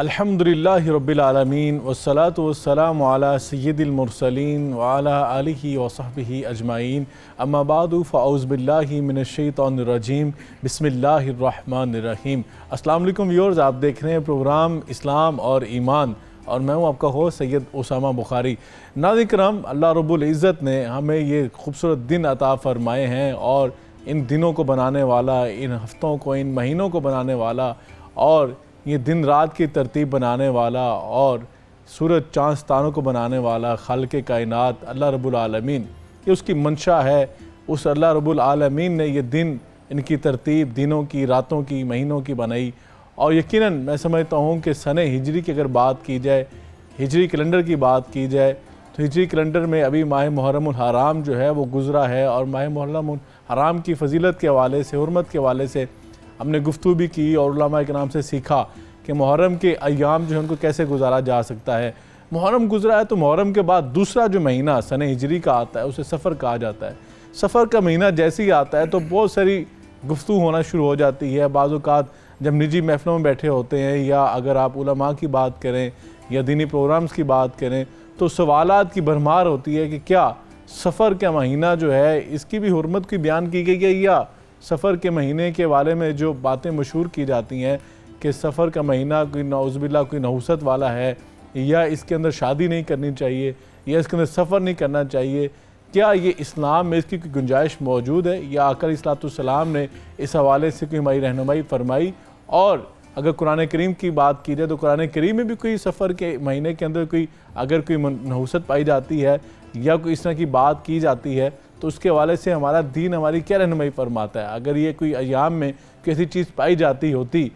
الحمدللہ رب العالمین والصلاة والسلام علی سید المرسلین وعلی آلہ وصحبہ اجمعین اما بعد فاعوذ باللہ من الشیطان الرجیم بسم اللہ الرحمن الرحیم۔ السلام علیکم ویورز، آپ دیکھ رہے ہیں پروگرام اسلام اور ایمان اور میں ہوں آپ کا ہوسٹ سید اسامہ بخاری۔ ناظرین کرام، اللہ رب العزت نے ہمیں یہ خوبصورت دن عطا فرمائے ہیں اور ان دنوں کو بنانے والا، ان ہفتوں کو، ان مہینوں کو بنانے والا اور یہ دن رات کی ترتیب بنانے والا اور سورج چاند ستاروں کو بنانے والا خالق کائنات اللہ رب العالمین، یہ اس کی منشا ہے۔ اس اللہ رب العالمین نے یہ دن، ان کی ترتیب دنوں کی، راتوں کی، مہینوں کی بنائی اور یقیناً میں سمجھتا ہوں کہ سنہ ہجری کی اگر بات کی جائے، ہجری کیلنڈر کی بات کی جائے تو ہجری کیلنڈر میں ابھی ماہ محرم الحرام جو ہے وہ گزرا ہے اور ماہ محرم الحرام کی فضیلت کے حوالے سے، حرمت کے حوالے سے ہم نے گفتگو بھی کی اور علماء کرام سے سیکھا کہ محرم کے ایام جو ہیں ان کو کیسے گزارا جا سکتا ہے۔ محرم گزرا ہے تو محرم کے بعد دوسرا جو مہینہ سنہ ہجری کا آتا ہے اسے سفر کہا جاتا ہے۔ سفر کا مہینہ جیسے ہی آتا ہے تو بہت ساری گفتگو ہونا شروع ہو جاتی ہے۔ بعض اوقات جب نجی محفلوں میں بیٹھے ہوتے ہیں یا اگر آپ علماء کی بات کریں یا دینی پروگرامز کی بات کریں تو سوالات کی بھرمار ہوتی ہے کہ کیا سفر کا مہینہ جو ہے اس کی بھی حرمت کی بیان کی گئی ہے یا سفر کے مہینے کے بارے میں جو باتیں مشہور کی جاتی ہیں کہ سفر کا مہینہ کوئی نعوذ باللہ کوئی نحوست والا ہے یا اس کے اندر شادی نہیں کرنی چاہیے یا اس کے اندر سفر نہیں کرنا چاہیے، کیا یہ اسلام میں اس کی کوئی گنجائش موجود ہے یا آقا علیہ السلام نے اس حوالے سے کوئی ہماری رہنمائی فرمائی؟ اور اگر قرآن کریم کی بات کی جائے تو قرآن کریم میں بھی کوئی سفر کے مہینے کے اندر اگر کوئی نحوست پائی جاتی ہے یا کوئی اس طرح کی بات کی جاتی ہے تو اس کے حوالے سے ہمارا دین ہماری کیا رہنمائی فرماتا ہے؟ اگر یہ کوئی ایام میں کسی چیز پائی جاتی ہوتی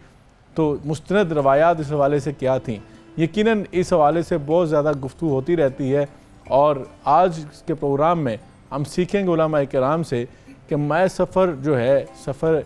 تو مستند روایات اس حوالے سے کیا تھیں؟ یقیناً اس حوالے سے بہت زیادہ گفتگو ہوتی رہتی ہے اور آج کے پروگرام میں ہم سیکھیں گے علماء کرام سے کہ ماہ سفر جو ہے، سفر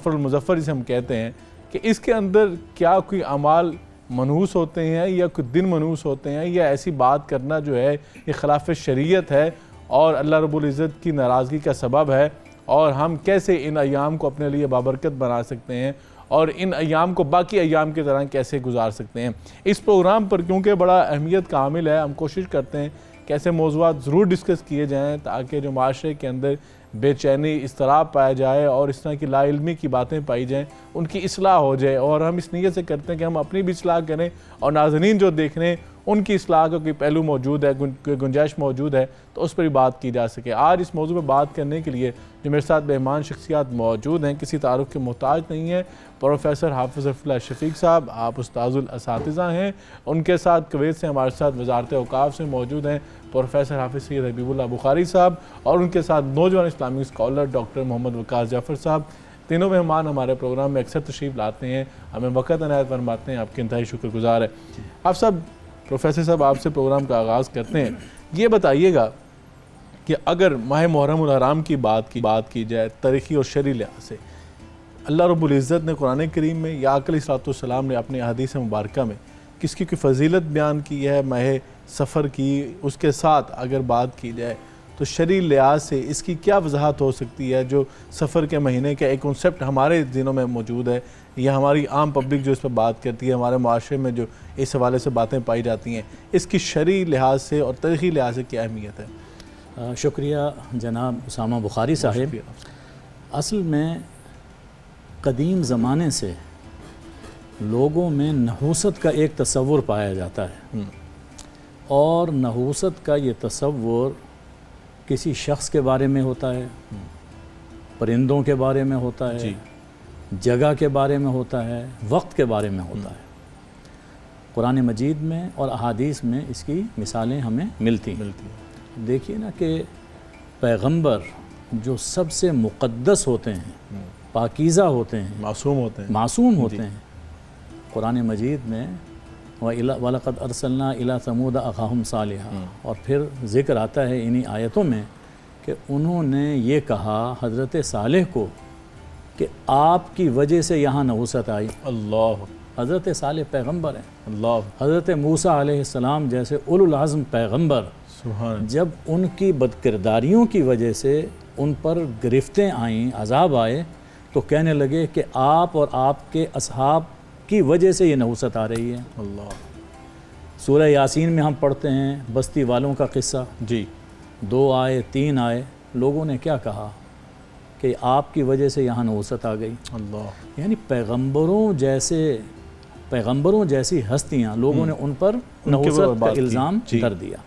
المظفر جسے ہم کہتے ہیں، کہ اس کے اندر کیا کوئی اعمال منحوس ہوتے ہیں یا کوئی دن منحوس ہوتے ہیں یا ایسی بات کرنا جو ہے یہ خلاف شریعت ہے اور اللہ رب العزت کی ناراضگی کا سبب ہے، اور ہم کیسے ان ایام کو اپنے لیے بابرکت بنا سکتے ہیں اور ان ایام کو باقی ایام کی طرح کیسے گزار سکتے ہیں۔ اس پروگرام پر کیونکہ بڑا اہمیت کا حامل ہے، ہم کوشش کرتے ہیں کہ ایسے موضوعات ضرور ڈسکس کیے جائیں تاکہ جو معاشرے کے اندر بے چینی، اضطراب پایا جائے اور اس طرح کی لا علمی کی باتیں پائی جائیں، ان کی اصلاح ہو جائے، اور ہم اس نیت سے کرتے ہیں کہ ہم اپنی بھی اصلاح کریں اور ناظرین جو دیکھ رہے ہیں ان کی اصلاح کا کوئی پہلو موجود ہے، کوئی گنجائش موجود ہے تو اس پر بھی بات کی جا سکے۔ آج اس موضوع پہ بات کرنے کے لیے جو میرے ساتھ مہمان شخصیات موجود ہیں، کسی تعارف کے محتاج نہیں ہیں، پروفیسر حافظ اللہ شفیق صاحب، آپ استاذ الاساتذہ ہیں۔ ان کے ساتھ کویت سے ہمارے ساتھ وزارت اوقاف سے موجود ہیں پروفیسر حافظ سید حبیب اللہ بخاری صاحب، اور ان کے ساتھ نوجوان اسلامی اسکالر ڈاکٹر محمد وقاص جعفر صاحب۔ تینوں مہمان ہمارے پروگرام میں اکثر تشریف لاتے ہیں، ہمیں وقت عنایت فرماتے ہیں، آپ کے انتہائی شکر گزار ہے۔ آپ سب پروفیسر صاحب آپ سے پروگرام کا آغاز کرتے ہیں، یہ بتائیے گا کہ اگر ماہ محرم الحرام کی بات کی جائے تاریخی اور شرعی لحاظ سے، اللہ رب العزت نے قرآن کریم میں یا آقا علیہ السلام نے اپنے احادیث مبارکہ میں کس کی کوئی فضیلت بیان کی ہے ماہ سفر کی؟ اس کے ساتھ اگر بات کی جائے تو شرعی لحاظ سے اس کی کیا وضاحت ہو سکتی ہے جو سفر کے مہینے کا ایک کنسیپٹ ہمارے ذہنوں میں موجود ہے یا ہماری عام پبلک جو اس پہ بات کرتی ہے، ہمارے معاشرے میں جو اس حوالے سے باتیں پائی جاتی ہیں، اس کی شرعی لحاظ سے اور تاریخی لحاظ سے کیا اہمیت ہے؟ شکریہ جناب اسامہ بخاری صاحب۔ اصل میں قدیم زمانے سے لوگوں میں نحوست کا ایک تصور پایا جاتا ہے اور نحوست کا یہ تصور کسی شخص کے بارے میں ہوتا ہے، پرندوں کے بارے میں ہوتا ہے، جگہ کے بارے میں ہوتا ہے، وقت کے بارے میں ہوتا ہے۔ قرآن مجید میں اور احادیث میں اس کی مثالیں ہمیں ملتی ہیں۔ دیکھیے نا کہ پیغمبر جو سب سے مقدس ہوتے ہیں، پاکیزہ ہوتے ہیں، معصوم ہوتے ہیں، قرآن مجید میں وَلَقَدْ أَرْسَلْنَا إِلَىٰ ثَمُودَ أَخَاهُمْ صَالِحًا، اور پھر ذکر آتا ہے انہی آیتوں میں کہ انہوں نے یہ کہا حضرت صالح کو کہ آپ کی وجہ سے یہاں نحوست آئی۔ اللہ، حضرت صالح پیغمبر ہیں۔ اللہ، حضرت موسیٰ علیہ السلام جیسے اولو العزم پیغمبر، جب ان کی بدکرداریوں کی وجہ سے ان پر گرفتیں آئیں، عذاب آئے، تو کہنے لگے کہ آپ اور آپ کے اصحاب کی وجہ سے یہ نحوست آ رہی ہے۔ اللہ، سورہ یاسین میں ہم پڑھتے ہیں بستی والوں کا قصہ، جی 2 آئے 3 آئے، لوگوں نے کیا کہا کہ آپ کی وجہ سے یہاں نحوست آ گئی۔ اللہ، یعنی پیغمبروں جیسی ہستیاں لوگوں نے ان پر نحوست کا الزام در دیا۔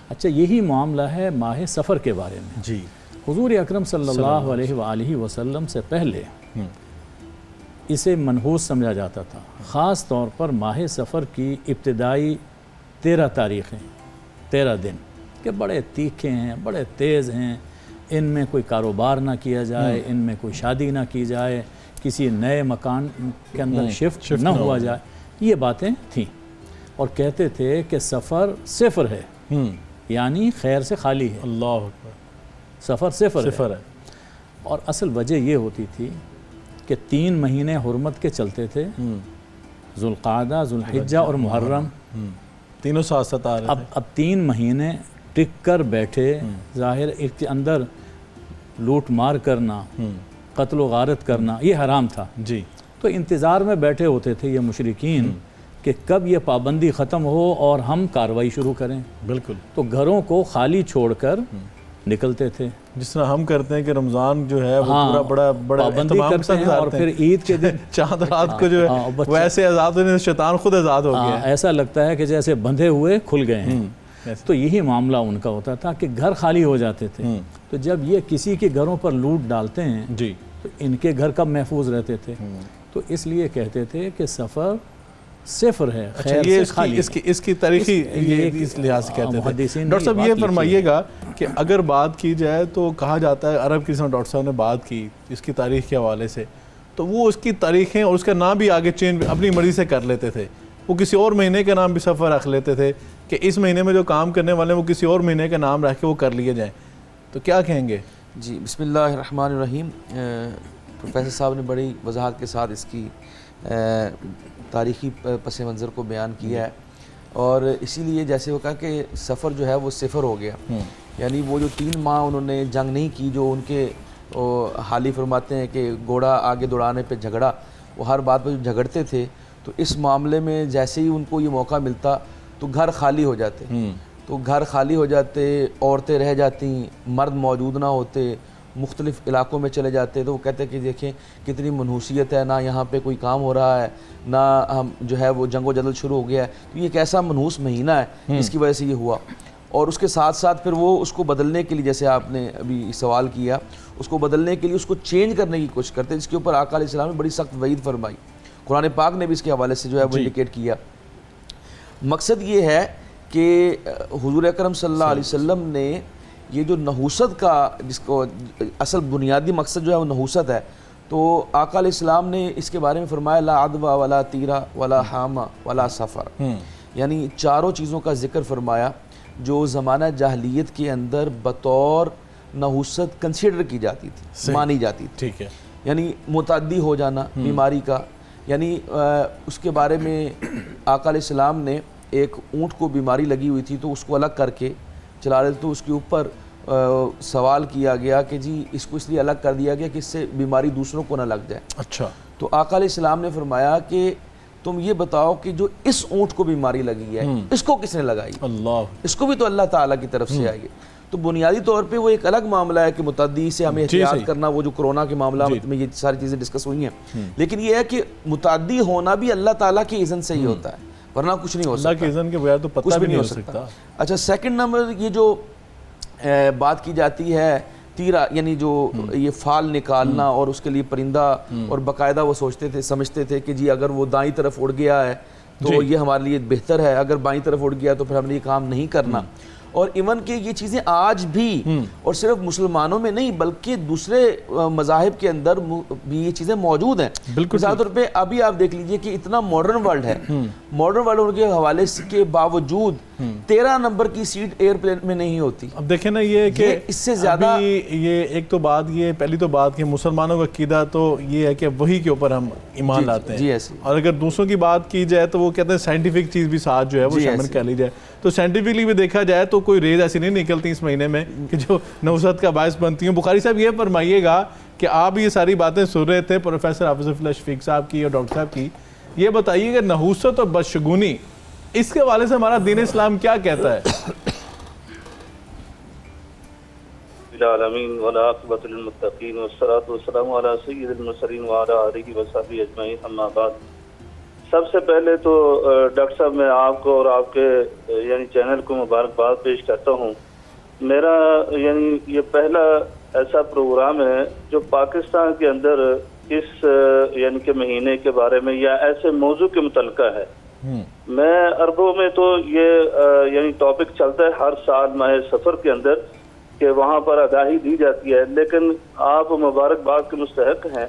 اچھا، یہی معاملہ ہے ماہ سفر کے بارے میں۔ جی حضور اکرم صلی اللہ علیہ وآلہ وسلم سے پہلے اسے منحوس سمجھا جاتا تھا، خاص طور پر ماہ سفر کی ابتدائی 13 تاریخیں، 13 دن کہ بڑے تیکھے ہیں، بڑے تیز ہیں، ان میں کوئی کاروبار نہ کیا جائے، ان میں کوئی شادی نہ کی جائے، کسی نئے مکان کے اندر شفٹ نہ ہوا جائے، یہ باتیں تھیں۔ اور کہتے تھے کہ سفر صفر ہے، یعنی خیر سے خالی ہے، اللہ اکبر، سفر صفر صفر ہے۔ اور اصل وجہ یہ ہوتی تھی کہ 3 مہینے حرمت کے چلتے تھے، ذوالقعدہ، ذوالحجہ اور محرم، تینوں ساتھ ساتھ آ رہے تھے۔ اب 3 مہینے ٹک کر بیٹھے، ظاہر ایک کے اندر لوٹ مار کرنا، قتل و غارت کرنا یہ حرام تھا۔ جی، تو انتظار میں بیٹھے ہوتے تھے یہ مشرکین کہ کب یہ پابندی ختم ہو اور ہم کارروائی شروع کریں۔ بالکل، تو گھروں کو خالی چھوڑ کر نکلتے تھے، جس طرح ہم کرتے ہیں کہ رمضان جو ہے وہ پورا بڑا پابندی اہتمام کرتے ہیں اور پھر عید کے دن چاند رات کو جو ہے ویسے آزاد ہونے سے شیطان خود آزاد ہو گیا ہے۔ ایسا لگتا ہے کہ جیسے بندھے ہوئے کھل گئے ہیں۔ تو یہی معاملہ ان کا ہوتا تھا کہ گھر خالی ہو جاتے تھے، تو جب یہ کسی کے گھروں پر لوٹ ڈالتے ہیں جی، تو ان کے گھر کب محفوظ رہتے تھے؟ تو اس لیے کہتے تھے کہ سفر صفر ہے، خیر سے خالی ہے۔ اس کی تاریخی اس لحاظ سے کہتے تھے۔ ڈاکٹر صاحب یہ فرمائیے گا کہ اگر بات کی جائے تو کہا جاتا ہے عرب کی، جس میں ڈاکٹر صاحب نے بات کی اس کی تاریخ کے حوالے سے، تو وہ اس کی تاریخیں اور اس کا نام بھی آگے چینج اپنی مرضی سے کر لیتے تھے۔ وہ کسی اور مہینے کا نام بھی سفر رکھ لیتے تھے کہ اس مہینے میں جو کام کرنے والے ہیں وہ کسی اور مہینے کا نام رکھ کے وہ کر لیے جائیں، تو کیا کہیں گے؟ جی، بسم اللہ الرحمن الرحیم۔ پروفیسر صاحب نے بڑی وضاحت کے ساتھ اس کی تاریخی پس منظر کو بیان کیا ہے، اور اسی لیے جیسے وہ کہا کہ سفر جو ہے وہ صفر ہو گیا، یعنی وہ جو 3 ماہ انہوں نے جنگ نہیں کی، جو ان کے حالی فرماتے ہیں کہ گھوڑا آگے دوڑانے پہ جھگڑا، وہ ہر بات پہ جو جھگڑتے تھے، تو اس معاملے میں جیسے ہی ان کو یہ موقع ملتا تو گھر خالی ہو جاتے، تو گھر خالی ہو جاتے، عورتیں رہ جاتی، مرد موجود نہ ہوتے، مختلف علاقوں میں چلے جاتے۔ تو وہ کہتے ہیں کہ دیکھیں کتنی منحوسیت ہے، نہ یہاں پہ کوئی کام ہو رہا ہے، نہ ہم جو ہے وہ جنگ و جدل شروع ہو گیا ہے، تو یہ ایک ایسا منحوس مہینہ ہے، اس کی وجہ سے یہ ہوا۔ اور اس کے ساتھ ساتھ پھر وہ اس کو بدلنے کے لیے، جیسے آپ نے ابھی سوال کیا، اس کو بدلنے کے لیے اس کو چینج کرنے کی کوشش کرتے، جس کے اوپر آقا علیہ السلام نے بڑی سخت وعید فرمائی، قرآن پاک نے بھی اس کے حوالے سے جو ہے وہ انڈیکیٹ کیا۔ مقصد یہ ہے کہ حضور اکرم صلی اللہ علیہ وسلم نے یہ جو نحوست کا، جس کو اصل بنیادی مقصد جو ہے وہ نحوست ہے، تو آقا علیہ السلام نے اس کے بارے میں فرمایا لا عدوہ ولا تیرہ ولا حامہ ولا سفر، یعنی 4 چیزوں کا ذکر فرمایا جو زمانہ جاہلیت کے اندر بطور نحوست کنسیڈر کی جاتی تھی، مانی جاتی تھی۔ ٹھیک ہے، یعنی متعدی ہو جانا بیماری کا، یعنی اس کے بارے میں آقا علیہ السلام نے ایک اونٹ کو بیماری لگی ہوئی تھی تو اس کو الگ کر کے چلا رہے، تو اس کے اوپر سوال کیا گیا کہ جی اس کو اس لیے الگ کر دیا گیا کہ اس سے بیماری دوسروں کو نہ لگ جائے۔ اچھا، تو آقا علیہ السلام نے فرمایا کہ تم یہ بتاؤ کہ جو اس اونٹ کو بیماری لگی ہے اس کو کس نے لگائی؟ اللہ، اس کو بھی تو اللہ تعالیٰ کی طرف سے آئی ہے۔ تو بنیادی طور پہ وہ ایک الگ معاملہ ہے کہ متعدی سے ہمیں احتیاط کرنا، وہ جو کرونا کے معاملہ میں یہ ساری چیزیں ڈسکس ہوئی ہیں، لیکن یہ ہے کہ متعدی ہونا بھی اللہ تعالیٰ کی اذن سے ہی ہوتا ہے، ورنہ کچھ نہیں ہو سکتا، اللہ کی اذن کے بغیر تو پتہ بھی نہیں ہو سکتا۔ اچھا، سیکنڈ نمبر یہ جو بات کی جاتی ہے تیرا، یعنی جو یہ فال نکالنا، اور اس کے لیے پرندہ، اور باقاعدہ وہ سوچتے تھے، سمجھتے تھے کہ جی اگر وہ دائیں طرف اڑ گیا ہے تو یہ ہمارے لیے بہتر ہے، اگر بائیں طرف اڑ گیا تو پھر ہم نے یہ کام نہیں کرنا۔ اور ایون کہ یہ چیزیں آج بھی، اور صرف مسلمانوں میں نہیں بلکہ دوسرے مذاہب کے اندر بھی یہ چیزیں موجود ہیں۔ مثال طور پہ ابھی آپ دیکھ لیجئے کہ اتنا ماڈرن ورلڈ ہے، ماڈرن ورلڈ کے حوالے کے باوجود 13 نمبر کی سیٹ ایئر پلین میں نہیں ہوتی۔ اب دیکھیں نا یہ کہ اس سے زیادہ یہ ایک تو بات، یہ پہلی تو بات کہ مسلمانوں کا عقیدہ تو یہ ہے کہ وہی کے اوپر ہم ایمان لاتے ہیں، اور اگر دوسروں کی بات کی جائے تو وہ کہتے ہیں سائنٹیفک چیز بھی ساتھ جو ہے وہ شامل کر لی جائے۔ تو سائنٹیفکلی بھی دیکھا جائے تو کوئی ریز ایسی نہیں نکلتی اس مہینے میں کہ جو نحوست کا باعث بنتی ہیں۔ بخاری صاحب یہ فرمائیے گا کہ آپ یہ ساری باتیں سن رہے تھے پروفیسر حافظ اللہ شفیق صاحب کی اور ڈاکٹر صاحب کی، یہ بتائیے کہ نحوست اور بدشگونی اس کے حوالے سے ہمارا دین اسلام کیا کہتا ہے؟ العالمین والعاقبۃ للمتقین والصلاۃ والسلام علی سید المرسلین وعلی آلہ وصحبہ اجمعین، اما بعد۔ سب سے پہلے تو ڈاکٹر صاحب میں آپ کو اور آپ کے یعنی چینل کو مبارکباد پیش کرتا ہوں۔ میرا یعنی یہ پہلا ایسا پروگرام ہے جو پاکستان کے اندر اس یعنی کہ مہینے کے بارے میں یا ایسے موضوع کے متعلقہ ہے۔ میں عربوں میں تو یہ یعنی ٹاپک چلتا ہے ہر سال ماہ سفر کے اندر کہ وہاں پر اگاہی دی جاتی ہے، لیکن آپ مبارکباد کے مستحق ہیں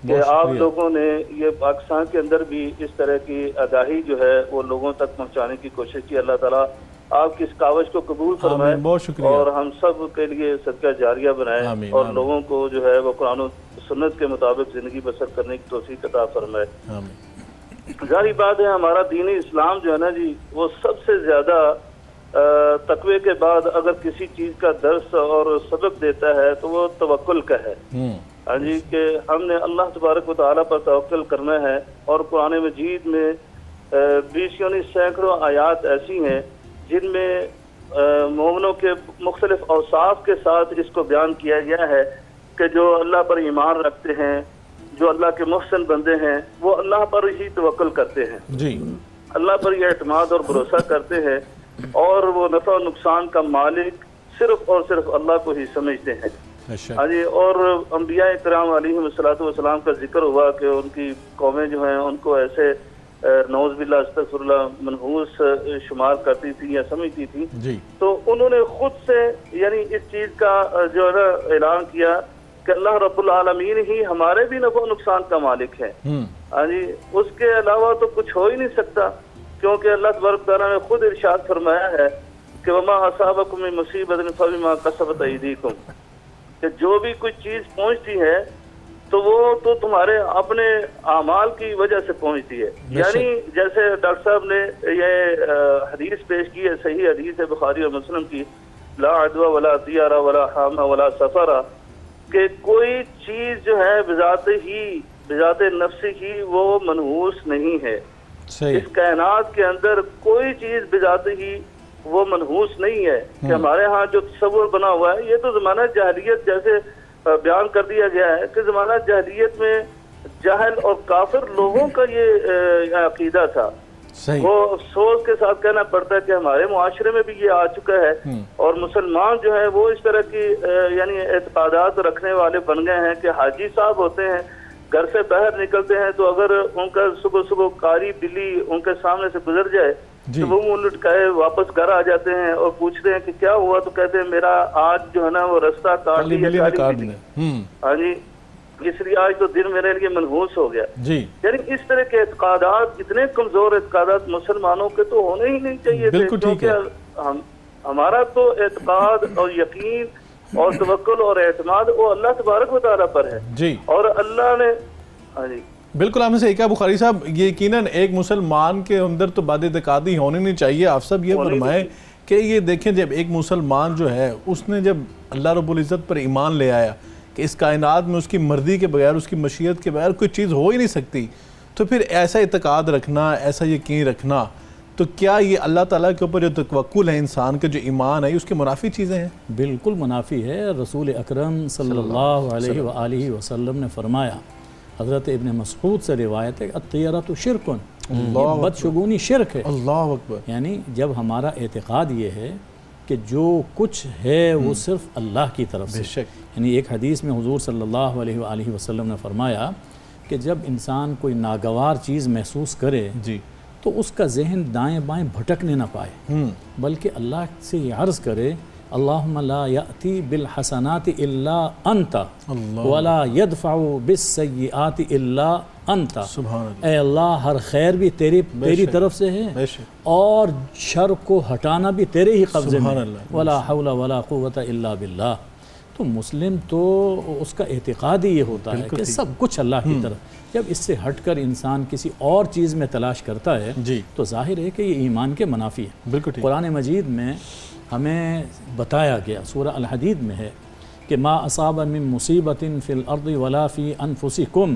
کہ آپ لوگوں نے یہ پاکستان کے اندر بھی اس طرح کی آگاہی جو ہے وہ لوگوں تک پہنچانے کی کوشش کی۔ اللہ تعالیٰ آپ کی اس کاوش کو قبول فرمائے اور ہم سب کے لیے صدقہ جاریہ بنائے اور لوگوں کو جو ہے وہ قرآن و سنت کے مطابق زندگی بسر کرنے کی توفیق عطا فرمائے۔ ظاہری بات ہے ہمارا دین اسلام جو ہے نا جی، وہ سب سے زیادہ تقوی کے بعد اگر کسی چیز کا درس اور سبق دیتا ہے تو وہ توکل کا ہے۔ ہاں جی، کہ ہم نے اللہ تبارک و تعالیٰ پر توکل کرنا ہے، اور قرآن مجید میں 20 یعنی سینکڑوں آیات ایسی ہیں جن میں مومنوں کے مختلف اوصاف کے ساتھ اس کو بیان کیا گیا ہے کہ جو اللہ پر ایمان رکھتے ہیں، جو اللہ کے محسن بندے ہیں، وہ اللہ پر ہی توکل کرتے ہیں، جی اللہ پر یہ اعتماد اور بھروسہ کرتے ہیں، اور وہ نفع و نقصان کا مالک صرف اور صرف اللہ کو ہی سمجھتے ہیں۔ ہاں جی، اور انبیاء کرام علیہ السلام کا ذکر ہوا کہ ان کی قومیں جو ہیں ان کو ایسے نعوذ باللہ استغفر اللہ منحوس شمار کرتی تھی یا سمجھتی تھی، تو انہوں نے خود سے یعنی اس چیز کا جو ہے نا اعلان کیا کہ اللہ رب العالمین ہی ہمارے بھی نفع و نقصان کا مالک ہے۔ ہاں جی، اس کے علاوہ تو کچھ ہو ہی نہیں سکتا، کیونکہ اللہ تبارک تعالیٰ نے خود ارشاد فرمایا ہے کہ وما اصابکم من مصیبۃ فبما کسبت ایدیکم، کہ جو بھی کوئی چیز پہنچتی ہے تو وہ تو تمہارے اپنے اعمال کی وجہ سے پہنچتی ہے۔ یعنی جیسے ڈاکٹر صاحب نے یہ حدیث پیش کی ہے، صحیح حدیث ہے بخاری اور مسلم کی، لا عدوى ولا طیارہ ولا حامہ ولا سفرہ، کہ کوئی چیز جو ہے بذات نفس ہی وہ منحوس نہیں ہے۔ اس کائنات کے اندر کوئی چیز بذات ہی وہ منحوس نہیں ہے کہ ہمارے ہاں جو تصور بنا ہوا ہے، یہ تو زمانہ جاہلیت جیسے بیان کر دیا گیا ہے کہ زمانہ جاہلیت میں جاہل اور کافر لوگوں کا یہ عقیدہ تھا۔ وہ افسوس کے ساتھ کہنا پڑتا ہے کہ ہمارے معاشرے میں بھی یہ آ چکا ہے، اور مسلمان جو ہے وہ اس طرح کی یعنی اعتقادات رکھنے والے بن گئے ہیں کہ حاجی صاحب ہوتے ہیں، گھر سے باہر نکلتے ہیں تو اگر ان کا صبح کاری بلی ان کے سامنے سے گزر جائے تو وہ منہ لٹکائے واپس گھر آ جاتے ہیں اور پوچھتے ہیں کہ کیا ہوا، تو کہتے ہیں میرا آج جو ہے نا وہ رستہ کاٹ دیا۔ ہاں جی، اس لیے آج تو دن میرے لیے منحوس ہو گیا۔ یعنی اس طرح کے اعتقادات، اتنے کمزور اعتقادات مسلمانوں کے تو ہونے ہی نہیں چاہیے تھے، کیونکہ ہمارا تو اعتقاد اور یقین اور توکل اور اعتماد وہ اللہ تبارک و تعالیٰ پر ہے، جی، اور اللہ نے ہاں جی بالکل آپ نے صحیح کہا بخاری صاحب۔ یہ یقیناً ایک مسلمان کے اندر تو بد اعتقادی ہونی نہیں چاہیے۔ آپ سب یہ فرمائیں کہ یہ دیکھیں جب ایک مسلمان جو ہے اس نے جب اللہ رب العزت پر ایمان لے آیا کہ اس کائنات میں اس کی مرضی کے بغیر، اس کی مشیت کے بغیر کوئی چیز ہو ہی نہیں سکتی، تو پھر ایسا اعتقاد رکھنا، ایسا یقین رکھنا، تو کیا یہ اللہ تعالیٰ کے اوپر جو توکل ہے انسان کے جو ایمان ہے اس کے منافی چیزیں ہیں؟ بالکل منافی ہے۔ رسول اکرم صلی اللہ علیہ وآلہ وسلم نے فرمایا، حضرت ابن مسعود سے روایت ہے، الطیرۃ شرک، بدشگونی شرک ہے۔ اللہ اکبر۔ یعنی جب ہمارا اعتقاد یہ ہے کہ جو کچھ ہے وہ صرف اللہ کی طرف سے، یعنی ایک حدیث میں حضور صلی اللہ علیہ وآلہ وسلم نے فرمایا کہ جب انسان کوئی ناگوار چیز محسوس کرے تو اس کا ذہن دائیں بائیں بھٹکنے نہ پائے، بلکہ اللہ سے یہ عرض کرے، اللہم لا یأتی بالحسنات الا انت ولا یدفع بالسیئات الا انت، اے اللہ ہر خیر بھی تیری طرف سے ہے اور شر کو ہٹانا بھی تیرے ہی قبضے میں، ولا حول ولا قوت الا باللہ۔ تو مسلم تو اس کا اعتقاد ہی یہ ہوتا ہے کہ سب کچھ اللہ کی طرف۔ جب اس سے ہٹ کر انسان کسی اور چیز میں تلاش کرتا ہے تو ظاہر ہے کہ یہ ایمان کے منافی ہے۔ قرآن مجید میں ہمیں بتایا گیا، سورہ الحدید میں ہے کہ ما اصاب من مصیبت فی الارض ولا فی انفسکم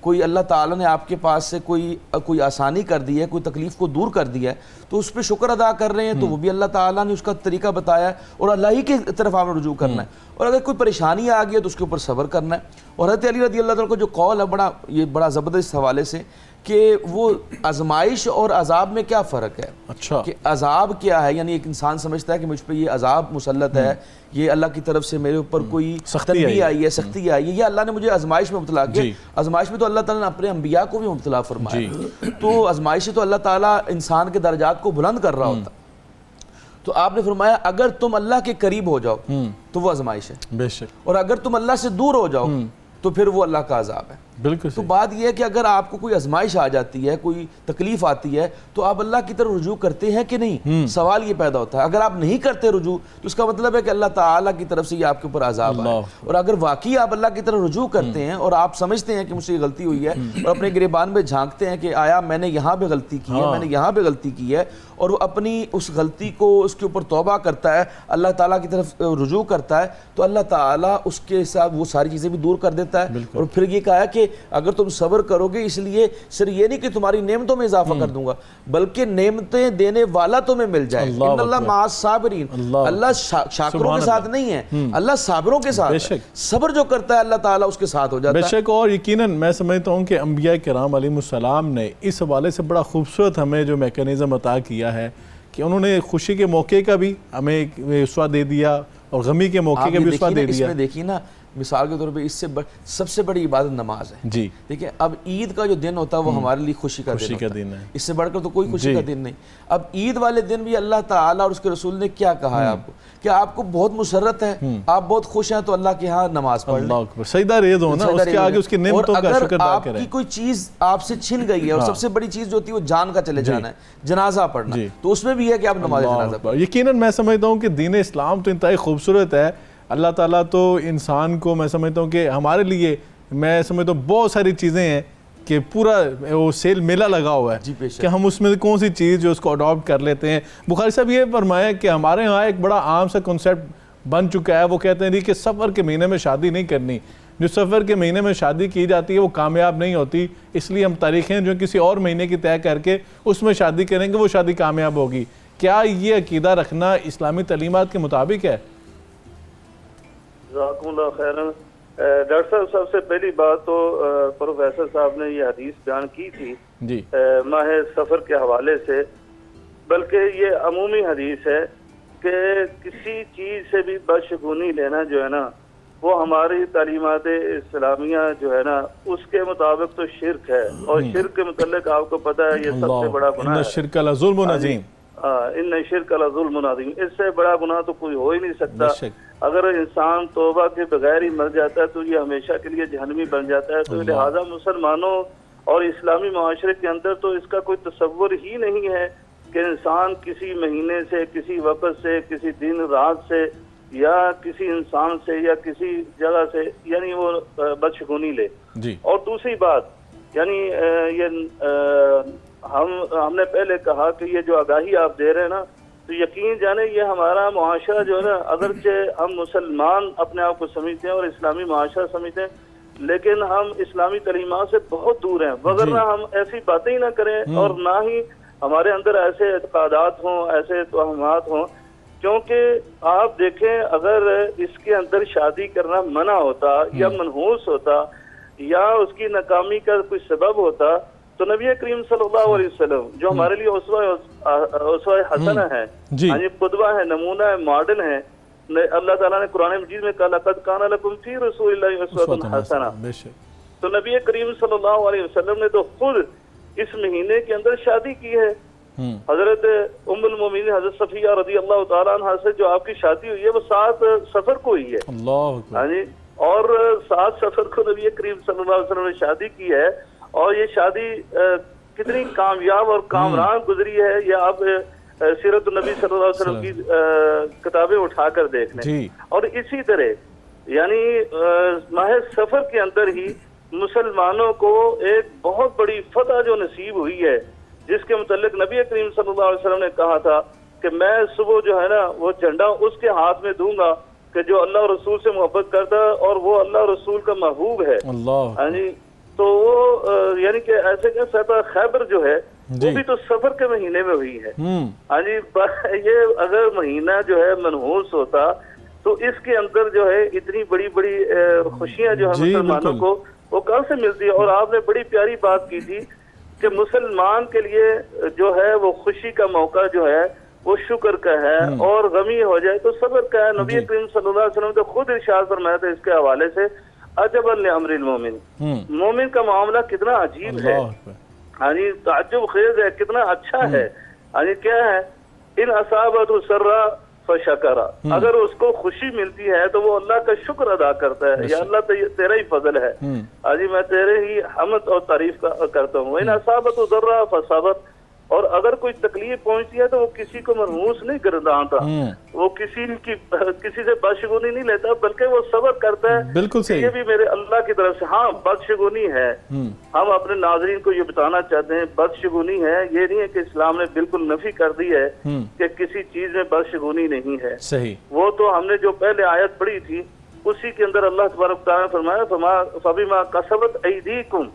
کوئی اللہ تعالیٰ نے آپ کے پاس سے کوئی آسانی کر دی ہے، کوئی تکلیف کو دور کر دیا ہے، تو اس پہ شکر ادا کر رہے ہیں، تو وہ بھی اللہ تعالیٰ نے اس کا طریقہ بتایا ہے، اور اللہ ہی کی طرف آپ نے رجوع کرنا ہے۔ اور اگر کوئی پریشانی آ گئی ہے تو اس کے اوپر صبر کرنا ہے۔ اور حضرت علی رضی اللہ تعالیٰ کو جو قول ہے یہ بڑا زبردست حوالے سے، کہ وہ آزمائش اور عذاب میں کیا فرق ہے، اچھا کہ عذاب کیا ہے، یعنی ایک انسان سمجھتا ہے کہ مجھ پہ یہ عذاب مسلط ہے، یہ اللہ کی طرف سے میرے اوپر کوئی تنبیہ آئی ہے، سختی آئی ہے، یہ اللہ نے مجھے آزمائش میں مبتلا کیا۔ آزمائش میں تو اللہ تعالیٰ نے اپنے انبیاء کو بھی مبتلا فرمایا، تو آزمائش سے تو اللہ تعالیٰ انسان کے درجات کو بلند کر رہا ہوتا۔ تو آپ نے فرمایا اگر تم اللہ کے قریب ہو جاؤ تو وہ آزمائش ہے، بے شک، اور اگر تم اللہ سے دور ہو جاؤ تو پھر وہ اللہ کا عذاب ہے۔ بالکل تو بات یہ ہے کہ اگر آپ کو کوئی آزمائش آ جاتی ہے، کوئی تکلیف آتی ہے، تو آپ اللہ کی طرف رجوع کرتے ہیں کہ نہیں؟ سوال یہ پیدا ہوتا ہے۔ اگر آپ نہیں کرتے رجوع تو اس کا مطلب ہے کہ اللہ تعالیٰ کی طرف سے یہ آپ کے اوپر عذاب ہے۔ اور اگر واقعی آپ اللہ کی طرف رجوع کرتے ہیں اور آپ سمجھتے ہیں کہ مجھ سے یہ غلطی ہوئی ہے، اور اپنے گریبان میں جھانکتے ہیں کہ آیا میں نے یہاں پہ غلطی کی ہے، میں نے یہاں پہ غلطی کی ہے، اور وہ اپنی اس غلطی کو اس کے اوپر توبہ کرتا ہے، اللہ تعالیٰ کی طرف رجوع کرتا ہے، تو اللہ تعالیٰ اس کے ساتھ وہ ساری چیزیں بھی دور کر دیتا ہے۔ اور پھر یہ کہا ہے کہ اگر تم صبر کرو گے، اس لیے صرف یہ نہیں کہ تمہاری نعمتوں میں اضافہ کر دوں گا، بلکہ نعمتیں دینے والا تمہیں مل جائے۔ ان اللہ مع الصابرین، اللہ شاکروں کے ساتھ نہیں ہے، اللہ صابروں کے ساتھ ہے۔ صبر جو کرتا ہے اللہ تعالیٰ اس کے ساتھ ہو جاتا ہے۔ بے شک، اور یقیناً میں سمجھتا ہوں کہ انبیاء کرام علیہ السلام نے اس حوالے سے بڑا خوبصورت ہمیں جو میکانزم عطا کیا ہے کہ انہوں نے خوشی کے موقع کا بھی ہمیں اسوہ دے دیا اور غمی کے موقع کا بھی اسوہ دے دیا۔ اس میں دیکھیے نا، مثال کے طور پہ اس سے سب سے بڑی عبادت نماز ہے۔ جی دیکھیں اب عید کا جو دن ہوتا ہے وہ ہمارے لیے خوشی کا دن ہے، اس سے بڑھ کر تو کوئی خوشی کا دن نہیں۔ اب عید والے دن بھی اللہ تعالیٰ اور اس کے رسول نے کیا کہا ہے آپ کو، کہ آپ کو بہت مسرت ہے، آپ بہت خوش ہیں، تو اللہ کے ہاں نماز پڑھ لیں، اللہ اکبر، سجدہ ریز ہو نا، اس کے آگے اس کی نعمتوں کا شکر ادا آپ کریں۔ کی کوئی چیز آپ سے چھن گئی ہے، اور سب سے بڑی چیز جو ہوتی ہے وہ جان کا چلے جانا ہے، جنازہ پڑھنا، تو اس میں بھی ہے کہ آپ نماز جنازہ پڑھیں۔ یقیناً میں سمجھتا ہوں کہ دین اسلام تو انتہائی خوبصورت ہے۔ اللہ تعالیٰ تو انسان کو، میں سمجھتا ہوں کہ ہمارے لیے، میں سمجھتا ہوں بہت ساری چیزیں ہیں کہ پورا وہ سیل میلہ لگا ہوا ہے کہ ہم اس میں کون سی چیز جو اس کو اڈاپٹ کر لیتے ہیں۔ بخاری صاحب یہ فرمایا کہ ہمارے ہاں ایک بڑا عام سا کنسیپٹ بن چکا ہے، وہ کہتے ہیں کہ سفر کے مہینے میں شادی نہیں کرنی، جو سفر کے مہینے میں شادی کی جاتی ہے وہ کامیاب نہیں ہوتی، اس لیے ہم تاریخیں جو کسی اور مہینے کی طے کر کے اس میں شادی کریں گے، وہ شادی کامیاب ہوگی۔ کیا یہ عقیدہ رکھنا اسلامی تعلیمات کے مطابق ہے؟ جزاکم اللہ خیرن۔ ڈاکٹر صاحب، سب سے پہلی بات تو پروفیسر صاحب نے یہ حدیث بیان کی تھی جی ماہ سفر کے حوالے سے، بلکہ یہ عمومی حدیث ہے کہ کسی چیز سے بھی بدشگونی لینا جو ہے نا، وہ ہماری تعلیمات اسلامیہ جو ہے نا اس کے مطابق تو شرک ہے، اور شرک کے متعلق آپ کو پتہ ہے یہ سب سے بڑا گناہ ہے۔ ان الشرک لظلم عظیم، ان الشرک لظلم عظیم، اس سے بڑا گناہ تو کوئی ہو ہی نہیں سکتا۔ اگر انسان توبہ کے بغیر ہی مر جاتا ہے تو یہ ہمیشہ کے لیے جہنمی بن جاتا ہے۔ تو لہٰذا مسلمانوں اور اسلامی معاشرے کے اندر تو اس کا کوئی تصور ہی نہیں ہے کہ انسان کسی مہینے سے، کسی وقت سے، کسی دن رات سے، یا کسی انسان سے، یا کسی جگہ سے یعنی وہ بدشگونی لے۔ اور دوسری بات یعنی یہ ہم نے پہلے کہا کہ یہ جو آگاہی آپ دے رہے ہیں نا، تو یقین جانے یہ ہمارا معاشرہ جو ہے نا، اگرچہ ہم مسلمان اپنے آپ کو سمجھتے ہیں اور اسلامی معاشرہ سمجھتے ہیں، لیکن ہم اسلامی تعلیمات سے بہت دور ہیں، وگرنہ ہم ایسی باتیں ہی نہ کریں اور نہ ہی ہمارے اندر ایسے اعتقادات ہوں، ایسے توہمات ہوں۔ کیونکہ آپ دیکھیں اگر اس کے اندر شادی کرنا منع ہوتا یا منحوس ہوتا یا اس کی ناکامی کا کوئی سبب ہوتا تو نبی کریم صلی اللہ علیہ وسلم جو ہمارے لیے اسوہ حسنہ ہے، یعنی قدوہ ہے، نمونہ ہے، ماڈل ہے، اللہ تعالیٰ نے قرآن مجید میں کہا لقد کان لکم فی رسول اللہ اسوۃ حسنہ، تو نبی کریم صلی اللہ علیہ وسلم نے تو خود اس مہینے کے اندر شادی کی ہے۔ حضرت ام المومنین حضرت صفیہ رضی اللہ تعالیٰ عنہ سے جو آپ کی شادی ہوئی ہے وہ 7 صفر کو ہوئی ہے، ہاں جی، اور 7 صفر کو نبی کریم صلی اللہ علیہ وسلم نے شادی کی ہے، اور یہ شادی کتنی کامیاب اور کامران گزری ہے، یہ آپ سیرت النبی صلی اللہ علیہ وسلم کی کتابیں اٹھا کر دیکھ لیں۔ اور اسی طرح یعنی ماہ سفر کے اندر ہی مسلمانوں کو ایک بہت بڑی فتح جو نصیب ہوئی ہے، جس کے متعلق نبی کریم صلی اللہ علیہ وسلم نے کہا تھا کہ میں صبح جو ہے نا وہ جھنڈا اس کے ہاتھ میں دوں گا کہ جو اللہ رسول سے محبت کرتا ہے اور وہ اللہ رسول کا محبوب ہے، ہاں جی۔ تو وہ یعنی کہ ایسے کہ فتح خیبر جو ہے وہ بھی تو سفر کے مہینے میں ہوئی ہے. ہاں جی یہ اگر مہینہ جو ہے منحوس ہوتا تو اس کے اندر جو ہے اتنی بڑی بڑی خوشیاں جو ہے مسلمانوں کو وہ کہاں سے ملتی ہے. اور آپ نے بڑی پیاری بات کی تھی کہ مسلمان کے لیے جو ہے وہ خوشی کا موقع جو ہے وہ شکر کا ہے اور غمی ہو جائے تو صبر کا ہے. نبی کریم صلی اللہ علیہ وسلم تو خود ارشاد فرمایا تھا اس کے حوالے سے عجبا لامر المومن، مومن کا معاملہ کتنا عجیب ہے، ہاں جی تعجب خیز ہے، کتنا اچھا ہے. ہاں جی کیا ہے ان اصابت سرا فشکرا، اگر اس کو خوشی ملتی ہے تو وہ اللہ کا شکر ادا کرتا ہے، یا اللہ تیرا ہی فضل ہے، ہاں جی میں تیرے ہی حمد اور تعریف کرتا ہوں. ان اصابت ذرا فصبر، اور اگر کوئی تکلیف پہنچتی ہے تو وہ کسی کو مرموس نہیں گردانتا، وہ کسی سے بدشگونی نہیں لیتا بلکہ وہ صبر کرتا ہے. بالکل صحیح. یہ بھی میرے اللہ کی طرف سے ہاں بدشگونی ہے. ہم اپنے ناظرین کو یہ بتانا چاہتے ہیں بدشگونی ہے، یہ نہیں ہے کہ اسلام نے بالکل نفی کر دی ہے کہ کسی چیز میں بدشگونی نہیں ہے. صحیح. وہ تو ہم نے جو پہلے آیت پڑھی تھی اسی کے اندر اللہ تبارک تعالیٰ نے فرمایا فبما کسبت ایدیکم،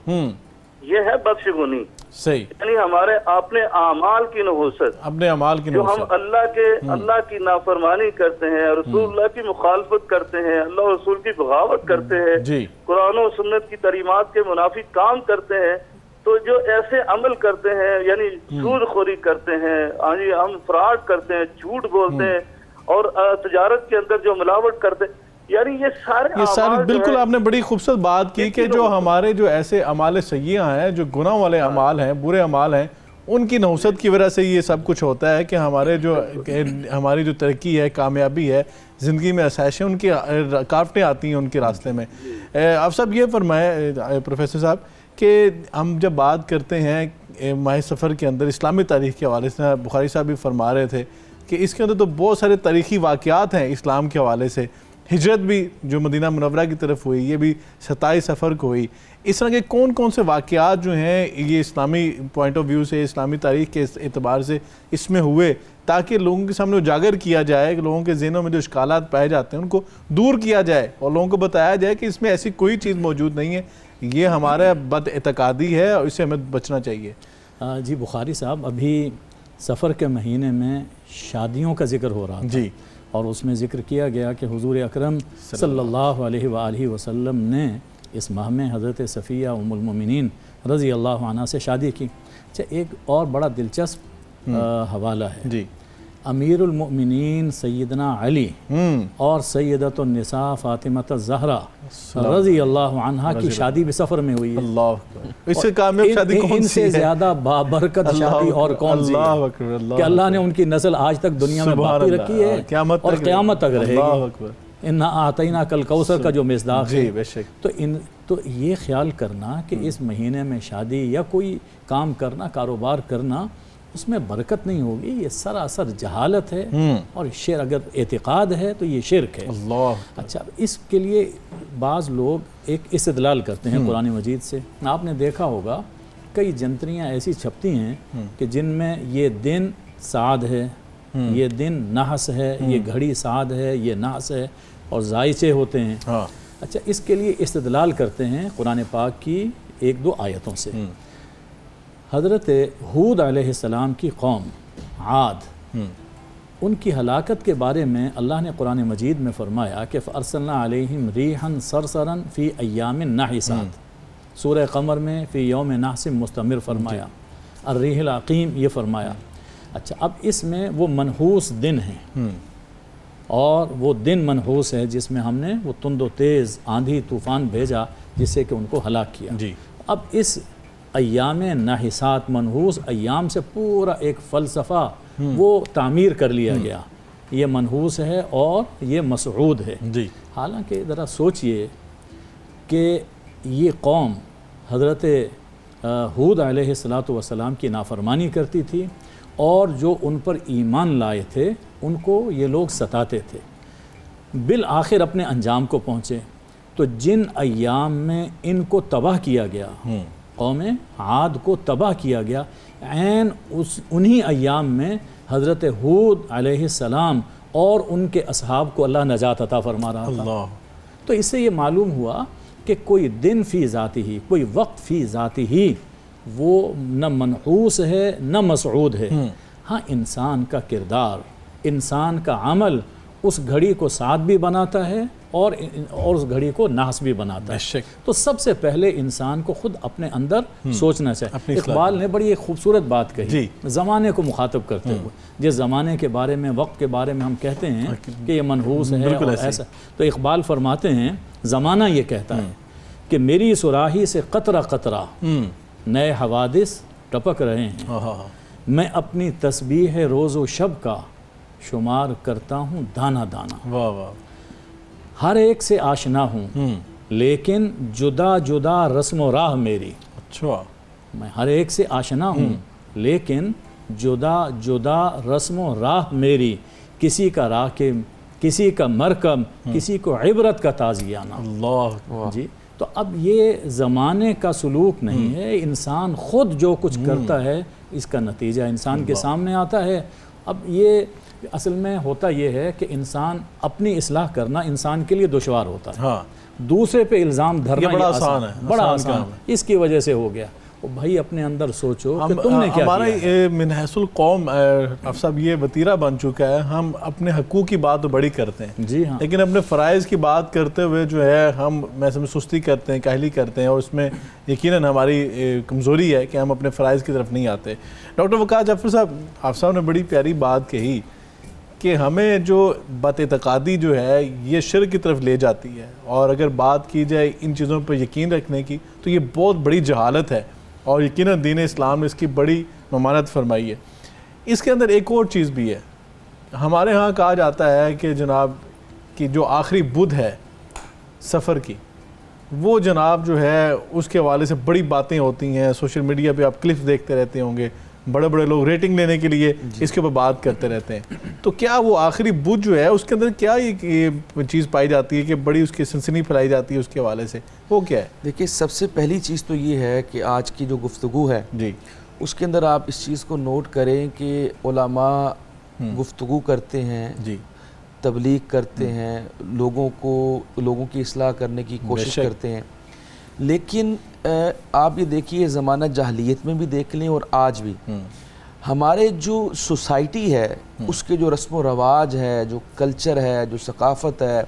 یہ ہے بدشگونی. صحیح. یعنی ہمارے اپنے اعمال کی نحوست، اپنے اعمال کی جو ہم اللہ کی نافرمانی کرتے ہیں، رسول اللہ کی مخالفت کرتے ہیں، اللہ رسول کی بغاوت کرتے ہیں، قرآن و سنت کی تعلیمات کے منافق کام کرتے ہیں، تو جو ایسے عمل کرتے ہیں یعنی سود خوری کرتے ہیں، ہم فراڈ کرتے ہیں، جھوٹ بولتے ہیں، اور تجارت کے اندر جو ملاوٹ کرتے ہیں، یعنی یہ سارے بالکل آپ نے بڑی خوبصورت بات کی کہ جو ہمارے جو ایسے اعمال سیئہ ہیں، جو گناہ والے اعمال ہیں، برے اعمال ہیں، ان کی نحوست کی وجہ سے یہ سب کچھ ہوتا ہے کہ ہماری جو ترقی ہے، کامیابی ہے، زندگی میں آسائشیں، ان کی رکاوٹیں آتی ہیں ان کے راستے میں. آپ صاحب یہ فرمائے پروفیسر صاحب کہ ہم جب بات کرتے ہیں ماہ سفر کے اندر اسلامی تاریخ کے حوالے سے، بخاری صاحب بھی فرما رہے تھے کہ اس کے اندر تو بہت سارے تاریخی واقعات ہیں اسلام کے حوالے سے. ہجرت بھی جو مدینہ منورہ کی طرف ہوئی یہ بھی 27 سفر کو ہوئی. اس طرح کے کون سے واقعات جو ہیں یہ اسلامی پوائنٹ آف ویو سے، اسلامی تاریخ کے اعتبار سے اس میں ہوئے تاکہ لوگوں کے سامنے اجاگر کیا جائے، کہ لوگوں کے ذہنوں میں جو اشکالات پائے جاتے ہیں ان کو دور کیا جائے اور لوگوں کو بتایا جائے کہ اس میں ایسی کوئی چیز موجود نہیں ہے، یہ ہمارا بد اعتقادی ہے اور اس سے ہمیں بچنا چاہیے. جی بخاری صاحب ابھی سفر کے مہینے میں شادیوں کا ذکر ہو رہا تھا جی، اور اس میں ذکر کیا گیا کہ حضور اکرم صلی اللہ علیہ وآلہ وسلم نے اس ماہ میں حضرت صفیہ ام المومنین رضی اللہ عنہ سے شادی کی. اچھا ایک اور بڑا دلچسپ حوالہ ہے جی. امیر المؤمنین سیدنا علی اور سیدۃ النساء فاطمہ الزہرا رضی اللہ عنہ کی شادی بھی سفر میں ہوئی ہے. اللہ، اس سے کامیاب شادی کون سی ہے؟ ان سے زیادہ بابرکت شادی اور کون سی ہے کہ اللہ نے ان کی نسل آج تک دنیا میں باقی رکھی ہے اور قیامت تک رہے گی. اِنَّا أَعْطَيْنَاكَ الْكَوْثَرَ کا جو مصداق ہے، تو یہ خیال کرنا کہ اس مہینے میں شادی یا کوئی کام کرنا، کاروبار کرنا، اس میں برکت نہیں ہوگی، یہ سراسر جہالت ہے اور اگر اعتقاد ہے تو یہ شرک ہے. اچھا اس کے لیے بعض لوگ ایک استدلال کرتے ہیں قرآن مجید سے. آپ نے دیکھا ہوگا کئی جنتریاں ایسی چھپتی ہیں کہ جن میں یہ دن سعد ہے، یہ دن نحس ہے، یہ گھڑی سعد ہے، یہ نحس ہے، اور زائچے ہوتے ہیں. اچھا اس کے لیے استدلال کرتے ہیں قرآن پاک کی ایک دو آیتوں سے. حضرت ہود علیہ السلام کی قوم عاد، ان کی ہلاکت کے بارے میں اللہ نے قرآن مجید میں فرمایا کہ فَأَرْسَلْنَا عَلَيْهِمْ رِيحًا صَرْصَرًا فِي أَيَّامٍ نَحِسَاتٍ، سورہ قمر میں فی یوم نحس مستمر فرمایا، الریح العقیم یہ فرمایا. اچھا اب اس میں وہ منحوس دن ہیں، اور وہ دن منحوس ہے جس میں ہم نے وہ تند و تیز آندھی طوفان بھیجا جس سے کہ ان کو ہلاک کیا. اب اس ایام نحسات منحوس ایام سے پورا ایک فلسفہ وہ تعمیر کر لیا گیا، یہ منحوس ہے اور یہ مسعود ہے. حالانکہ ذرا سوچئے کہ یہ قوم حضرت ہود علیہ السلام کی نافرمانی کرتی تھی، اور جو ان پر ایمان لائے تھے ان کو یہ لوگ ستاتے تھے، بالآخر اپنے انجام کو پہنچے. تو جن ایام میں ان کو تباہ کیا گیا، قوم عاد کو تباہ کیا گیا، عین انہی ایام میں حضرت ہود علیہ السلام اور ان کے اصحاب کو اللہ نجات عطا فرما رہا تھا. تو اس سے یہ معلوم ہوا کہ کوئی دن فی ذاتی ہی، کوئی وقت فی ذاتی ہی وہ نہ منحوس ہے نہ مسعود ہے. ہاں انسان کا کردار، انسان کا عمل اس گھڑی کو سعد بھی بناتا ہے اور اس گھڑی کو نحس بھی بناتا ہے. تو سب سے پہلے انسان کو خود اپنے اندر سوچنا چاہیے. اقبال نے بڑی ایک خوبصورت بات کہی زمانے کو مخاطب کرتے ہوئے. جس زمانے کے بارے میں، وقت کے بارے میں ہم کہتے ہیں کہ یہ منحوس ہے اور ایسا، تو اقبال فرماتے ہیں زمانہ یہ کہتا ہے کہ میری صراحی سے قطرہ قطرہ نئے حوادث ٹپک رہے ہیں، میں اپنی تسبیح روز و شب کا شمار کرتا ہوں دانہ دانہ. ہر ایک سے آشنا ہوں لیکن جدا جدا رسم و راہ میری. میں ہر ایک سے آشنا ہوں لیکن جدا جدا رسم و راہ میری. کسی کا راکب، کسی کا مرکب، کسی کو عبرت کا تازیانہ. اللہ جی. تو اب یہ زمانے کا سلوک نہیں ہے، انسان خود جو کچھ کرتا ہے اس کا نتیجہ انسان کے سامنے آتا ہے. اب یہ اصل میں ہوتا یہ ہے کہ انسان اپنی اصلاح کرنا انسان کے لیے دشوار ہوتا ہے. دوسرے پہ الزام دھرنا بڑا آسان ہے، بڑا آسان ہے. اس کی وجہ سے ہو گیا. بھائی اپنے اندر سوچو کہ تم نے کیا ہمارا کیا. من حیث القوم افسر صاحب یہ وتیرہ بن چکا ہے، ہم اپنے حقوق کی بات تو بڑی کرتے ہیں جی ہاں، لیکن اپنے فرائض کی بات کرتے ہوئے جو ہے ہم میں سمجھ سستی کرتے ہیں، کاہلی کرتے ہیں، اور اس میں یقیناً ہماری کمزوری ہے کہ ہم اپنے فرائض کی طرف نہیں آتے. ڈاکٹر وقار جعفر صاحب، آپ صاحب نے بڑی پیاری بات کہی کہ ہمیں جو بات اعتقادی جو ہے یہ شرک کی طرف لے جاتی ہے، اور اگر بات کی جائے ان چیزوں پر یقین رکھنے کی تو یہ بہت بڑی جہالت ہے، اور یقیناً دین اسلام نے اس کی بڑی ممانعت فرمائی ہے. اس کے اندر ایک اور چیز بھی ہے. ہمارے ہاں کہا جاتا ہے کہ جناب کہ جو آخری بدھ ہے سفر کی، وہ جناب جو ہے اس کے حوالے سے بڑی باتیں ہوتی ہیں. سوشل میڈیا پہ آپ کلپس دیکھتے رہتے ہوں گے، بڑے بڑے لوگ ریٹنگ لینے کے لیے اس کے اوپر بات کرتے رہتے ہیں. تو کیا وہ آخری بدھ جو ہے اس کے اندر کیا یہ چیز پائی جاتی ہے کہ بڑی اس کی سنسنی پھیلائی جاتی ہے اس کے حوالے سے، وہ کیا ہے؟ دیکھیے سب سے پہلی چیز تو یہ ہے کہ آج کی جو گفتگو ہے جی اس کے اندر آپ اس چیز کو نوٹ کریں کہ علماء گفتگو کرتے ہیں، جی تبلیغ کرتے ہیں، لوگوں کی اصلاح کرنے کی کوشش کرتے ہیں، لیکن آپ یہ دیکھیے زمانہ جاہلیت میں بھی دیکھ لیں اور آج بھی ہمارے جو سوسائٹی ہے اس کے جو رسم و رواج ہے، جو کلچر ہے، جو ثقافت ہے،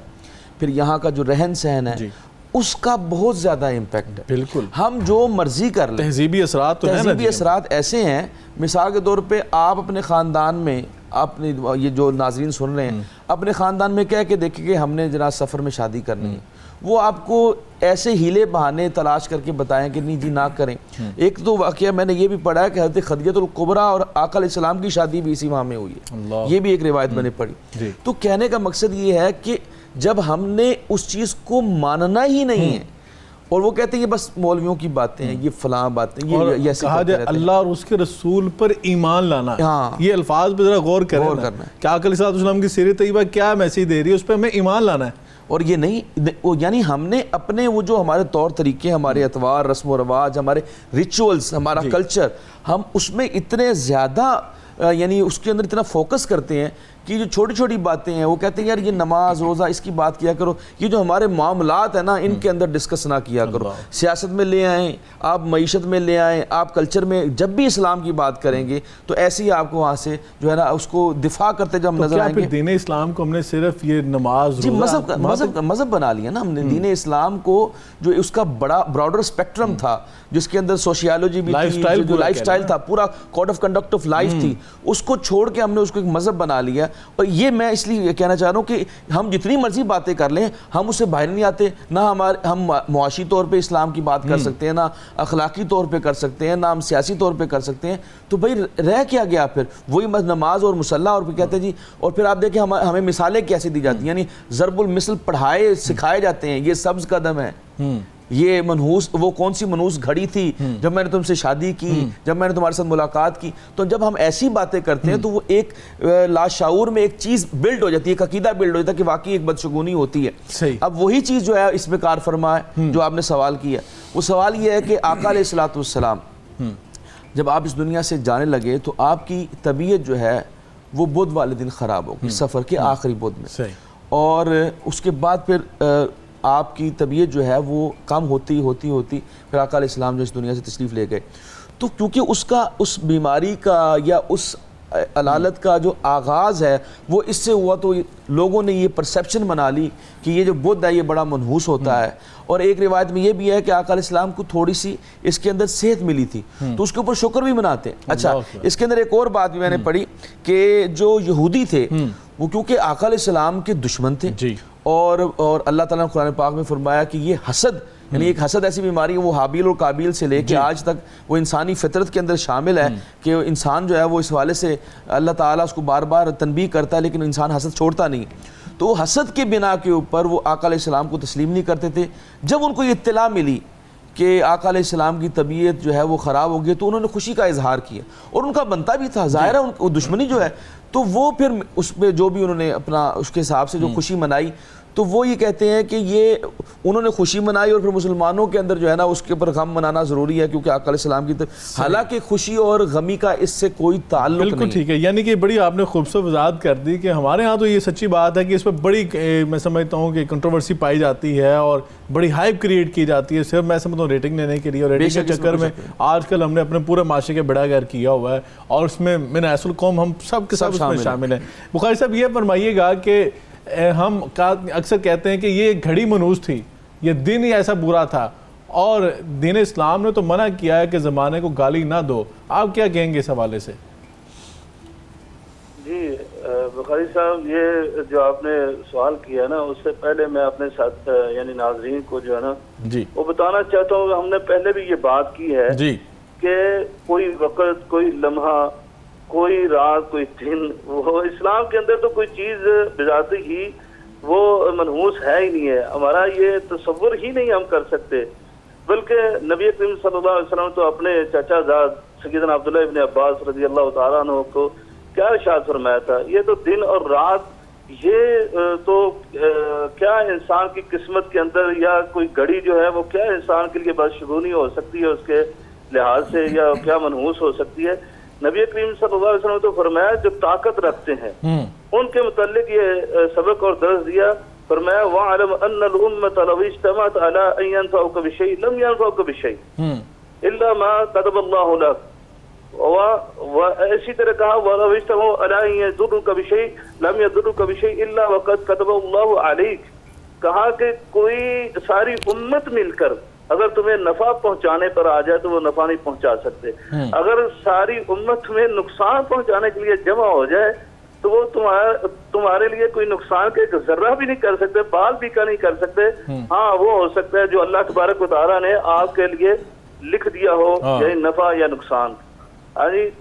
پھر یہاں کا جو رہن سہن ہے، اس کا بہت زیادہ امپیکٹ ہے. بالکل. ہم جو مرضی کر لیں، تہذیبی اثرات تو ہیں نا، تہذیبی اثرات ایسے ہیں. مثال کے طور پہ آپ اپنے خاندان میں، اپنے یہ جو ناظرین سن رہے ہیں، اپنے خاندان میں کہہ کے دیکھیں کہ ہم نے جناب سفر میں شادی کرنی ہے، وہ آپ کو ایسے ہیلے بہانے تلاش کر کے بتائیں کہ نہیں جی نہ کریں. ایک تو واقعہ میں نے یہ بھی پڑھا ہے کہ حضرت خدیجہ الکبریٰ اور آقا علیہ السلام کی شادی بھی اسی ماہ میں ہوئی ہے. یہ بھی ایک روایت میں نے پڑھی. تو کہنے کا مقصد یہ ہے کہ جب ہم نے اس چیز کو ماننا ہی نہیں ہے، اور وہ کہتے ہیں یہ بس مولویوں کی باتیں ہیں، یہ فلاں باتیں، یہ ایسے کہا جائے اللہ اور اس کے رسول پر ایمان لانا. یہ الفاظ پہ ذرا غور کریں کہ آقا علیہ السلام کی سیرت طیبہ کیا میسیج دے رہی ہے، اس پہ ہمیں ایمان لانا ہے. اور یہ نہیں، یعنی ہم نے اپنے وہ جو ہمارے طور طریقے، ہمارے اتوار، رسم و رواج، ہمارے ریچولز، ہمارا کلچر، ہم اس میں اتنے زیادہ یعنی اس کے اندر اتنا فوکس کرتے ہیں کہ جو چھوٹی چھوٹی باتیں ہیں، وہ کہتے ہیں یار یہ نماز روزہ اس کی بات کیا کرو، یہ جو ہمارے معاملات ہیں نا ان کے اندر ڈسکس نہ کیا کرو. سیاست میں لے آئیں آپ، معیشت میں لے آئیں آپ، کلچر میں جب بھی اسلام کی بات کریں گے تو ایسے ہی آپ کو وہاں سے جو ہے نا اس کو دفاع کرتے جب نظر آئیں گے. دین اسلام کو ہم نے صرف یہ نماز جی مذہب بنا لیا نا ہم نے. دین اسلام کو جو اس کا بڑا براڈر اسپیکٹرم تھا، جس کے اندر سوشیالوجی بھی تھی، جو لائف سٹائل تھا، پورا code of conduct of life تھی، اس کو چھوڑ کے ہم نے اس کو ایک مذہب بنا لیا. اور یہ میں اس لیے کہنا چاہ رہا ہوں کہ ہم جتنی مرضی باتیں کر لیں ہم اس سے باہر نہیں آتے. نہ ہم معاشی طور پہ اسلام کی بات کر سکتے ہیں، نہ اخلاقی طور پہ کر سکتے ہیں، نہ ہم سیاسی طور پہ کر سکتے ہیں. تو بھائی رہ کیا گیا پھر؟ وہی نماز اور مصلی، اور پھر کہتے ہیں جی. اور پھر آپ دیکھیں ہمیں مثالیں کیسے دی جاتی ہیں، یعنی ضرب المثل پڑھائے سکھائے جاتے ہیں. یہ سبز قدم ہے، یہ منحوس، وہ کون سی منحوس گھڑی تھی جب میں نے تم سے شادی کی، جب میں نے تمہارے ساتھ ملاقات کی. تو جب ہم ایسی باتیں کرتے ہیں تو وہ ایک لاشعور میں ایک چیز بلڈ ہو جاتی ہے، ایک عقیدہ بلڈ ہو جاتا ہے کہ واقعی ایک بدشگونی ہوتی ہے. اب وہی چیز جو ہے اس میں کار فرما ہے جو آپ نے سوال کیا. وہ سوال یہ ہے کہ آقا علیہ السلام جب آپ اس دنیا سے جانے لگے تو آپ کی طبیعت جو ہے وہ بدھ والے دن خراب ہو گئی، سفر کے آخری بدھ میں. اور اس کے بعد پھر آپ کی طبیعت جو ہے وہ کم ہوتی پھر آقا علیہ السلام جو اس دنیا سے تشریف لے گئے. تو کیونکہ اس بیماری کا یا اس علالت کا جو آغاز ہے وہ اس سے ہوا، تو لوگوں نے یہ پرسیپشن بنا لی کہ یہ جو بدھ ہے یہ بڑا منحوس ہوتا ہے. اور ایک روایت میں یہ بھی ہے کہ آقا علیہ السلام کو تھوڑی سی اس کے اندر صحت ملی تھی تو اس کے اوپر شکر بھی مناتے ہیں. اچھا، اس کے اندر ایک اور بات بھی میں نے پڑھی کہ جو یہودی تھے وہ کیونکہ آقا علیہ السلام کے دشمن تھے، اور اللہ تعالیٰ نے قرآن پاک میں فرمایا کہ یہ حسد، یعنی ایک حسد ایسی بیماری ہے وہ حابیل اور قابیل سے لے کے آج تک وہ انسانی فطرت کے اندر شامل ہے کہ انسان جو ہے وہ اس حوالے سے اللہ تعالیٰ اس کو بار بار تنبیہ کرتا ہے لیکن انسان حسد چھوڑتا نہیں. تو حسد کے بنا کے اوپر وہ آقا علیہ السلام کو تسلیم نہیں کرتے تھے. جب ان کو یہ اطلاع ملی کہ آقا علیہ السلام کی طبیعت جو ہے وہ خراب ہو گئی تو انہوں نے خوشی کا اظہار کیا، اور ان کا بنتا بھی تھا. ظاہر ہے وہ دشمنی جو ہے تو وہ پھر اس پہ جو بھی انہوں نے اپنا اس کے حساب سے جو خوشی منائی، تو وہ یہ کہتے ہیں کہ یہ انہوں نے خوشی منائی اور پھر مسلمانوں کے اندر جو ہے نا اس کے اوپر غم منانا ضروری ہے کیونکہ آقا علیہ السلام کی حالانکہ خوشی اور غمی کا اس سے کوئی تعلق نہیں. بالکل ٹھیک ہے، یعنی کہ بڑی آپ نے خوبصورت وضاحت کر دی کہ ہمارے ہاں تو یہ سچی بات ہے کہ اس پہ بڑی میں سمجھتا ہوں کہ کنٹروورسی پائی جاتی ہے اور بڑی ہائپ کریٹ کی جاتی ہے صرف میں سمجھتا ہوں ریٹنگ لینے کے لیے، اور ریٹنگ کے چکر میں آج کل ہم نے اپنے پورے معاشرے کے بیڑا گیر کیا ہوا ہے اور اس میں من حیث القوم ہم سب کے سب اس میں شامل ہیں. بخاری صاحب یہ فرمائیے گا کہ ہم اکثر کہتے ہیں کہ یہ گھڑی منحوس تھی، یہ دن ہی ایسا برا تھا، اور دین اسلام نے تو منع کیا ہے کہ زمانے کو گالی نہ دو. آپ کیا کہیں گے اس حوالے سے؟ جی بخاری صاحب، یہ جو آپ نے سوال کیا نا اس سے پہلے میں اپنے ساتھ یعنی ناظرین کو جو ہے نا جی وہ بتانا چاہتا ہوں کہ ہم نے پہلے بھی یہ بات کی ہے جی کہ کوئی وقت، کوئی لمحہ، کوئی رات، کوئی دن، وہ اسلام کے اندر تو کوئی چیز بذات ہی وہ منحوس ہے ہی نہیں ہے. ہمارا یہ تصور ہی نہیں ہم کر سکتے. بلکہ نبی کریم صلی اللہ علیہ وسلم تو اپنے چچا زاد سیدنا عبداللہ ابن عباس رضی اللہ تعالیٰ عنہ کو کیا ارشاد فرمایا تھا، یہ تو دن اور رات یہ تو کیا انسان کی قسمت کے اندر یا کوئی گھڑی جو ہے وہ کیا انسان کے لیے بدشگونی ہو سکتی ہے اس کے لحاظ سے، یا کیا منحوس ہو سکتی ہے. نبی کریم صلی اللہ علیہ وسلم تو فرمایا جو طاقت رکھتے ہیں ان کے متعلق یہ سبق اور درس دیا. فرمایا وَعَلَمْ أَنَّ الْأُمَّةَ لَوْ اجْتَمَعَتْ عَلَىٰ أَن يَنفَعُوكَ بِشَيْءٍ لَمْ يَنفَعُوكَ بِشَيْءٍ إِلَّا مَا كَتَبَ اللَّهُ لَكَ. اسی طرح کہا وَلَوْ اجْتَمَعُوا عَلَىٰ أَن يَضُرُّوكَ بِشَيْءٍ لَمْ يَضُرُّوكَ بِشَيْءٍ إِلَّا وَقَدْ كَتَبَهُ اللَّهُ عَلَيْكَ. کہا کہ کوئی ساری امت مل کر اگر تمہیں نفع پہنچانے پر آ جائے تو وہ نفع نہیں پہنچا سکتے. اگر ساری امت تمہیں نقصان پہنچانے کے لیے جمع ہو جائے تو وہ تمہارے لیے کوئی نقصان کا ایک ذرہ بھی نہیں کر سکتے، بال بھی کا نہیں کر سکتے. ہاں وہ ہو سکتا ہے جو اللہ تبارک و تعالیٰ نے آپ کے لیے لکھ دیا ہو، یعنی نفع یا نقصان.